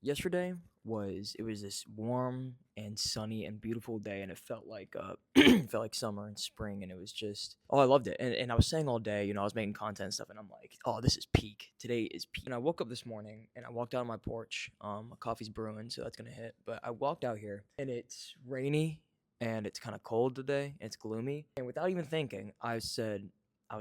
Yesterday was this warm and sunny and beautiful day, and it felt like it felt like summer and spring, and it was just I loved it. And I was saying all day, I was making content and stuff, and I'm like, oh, this is peak. Today is peak. And I woke up this morning and I walked out on my porch. My coffee's brewing, so that's gonna hit. But I walked out here and it's rainy and it's kind of cold today. It's gloomy, and without even thinking, I was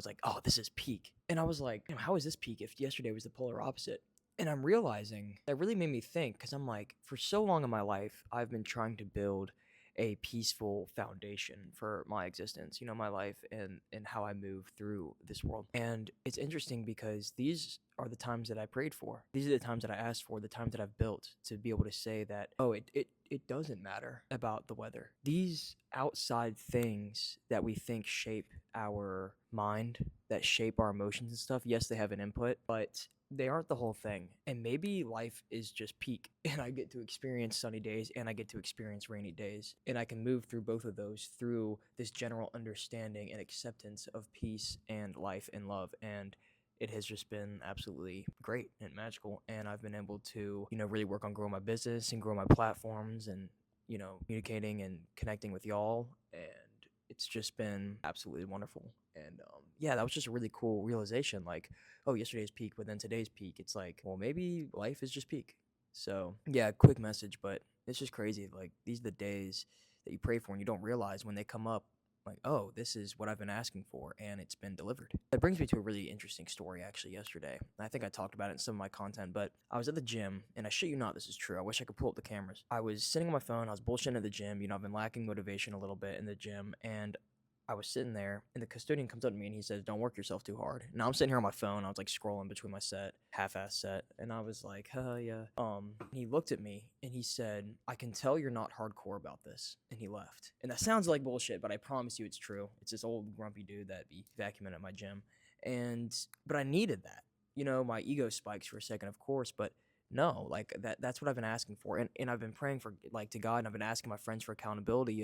like, oh, this is peak. And I was like, "Damn, how is this peak if yesterday was the polar opposite?" And I'm realizing that really made me think because I'm like, for so long in my life, I've been trying to build a peaceful foundation for my existence, my life and how I move through this world. And it's interesting because these are the times that I prayed for. These are the times that I asked for, the times that I've built to be able to say that, oh, it doesn't matter about the weather. These outside things that we think shape our mind, that shape our emotions and stuff, yes, they have an input, but they aren't the whole thing. And maybe life is just peak and I get to experience sunny days and I get to experience rainy days. And I can move through both of those through this general understanding and acceptance of peace and life and love. And it has just been absolutely great and magical. And I've been able to, really work on growing my business and grow my platforms and, communicating and connecting with y'all. And it's just been absolutely wonderful. And yeah, that was just a really cool realization. Like, oh, yesterday's peak, but then today's peak. It's like, well, maybe life is just peak. So yeah, quick message, but it's just crazy. Like these are the days that you pray for and you don't realize when they come up, like, oh, this is what I've been asking for and it's been delivered. That brings me to a really interesting story actually yesterday. I think I talked about it in some of my content, but I was at the gym and I shit you not, this is true. I wish I could pull up the cameras. I was sitting on my phone, I was bullshitting at the gym. I've been lacking motivation a little bit in the gym, and I was sitting there, and the custodian comes up to me and he says, "Don't work yourself too hard." Now I'm sitting here on my phone. I was like scrolling between my set, half-ass set, and I was like, yeah." He looked at me and he said, "I can tell you're not hardcore about this," and he left. And that sounds like bullshit, but I promise you it's true. It's this old grumpy dude that be vacuuming at my gym, but I needed that. My ego spikes for a second, of course, but no, like that's what I've been asking for, and I've been praying for like to God, and I've been asking my friends for accountability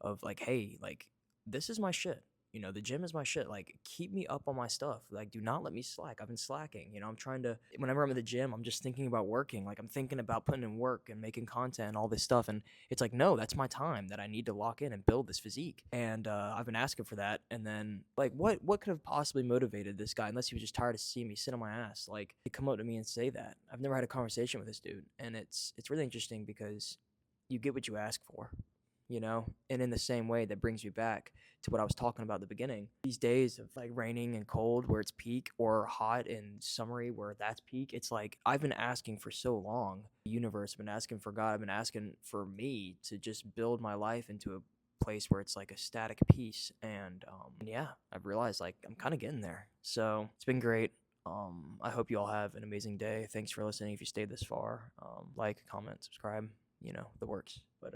of like, hey, like this is my shit. The gym is my shit. Like, keep me up on my stuff. Like, do not let me slack. I've been slacking. I'm trying to, whenever I'm at the gym, I'm just thinking about working. Like, I'm thinking about putting in work and making content and all this stuff. And it's like, no, that's my time that I need to lock in and build this physique. And I've been asking for that. And then, like, what could have possibly motivated this guy unless he was just tired of seeing me sit on my ass? Like, to come up to me and say that. I've never had a conversation with this dude. And it's really interesting because you get what you ask for. And in the same way, that brings me back to what I was talking about at the beginning. These days of like raining and cold where it's peak, or hot and summery where that's peak, it's like I've been asking for so long. The universe, I've been asking for God, I've been asking for me to just build my life into a place where it's like a static peace. And yeah, I've realized like I'm kind of getting there. So it's been great. I hope you all have an amazing day. Thanks for listening. If you stayed this far, like, comment, subscribe, the works. But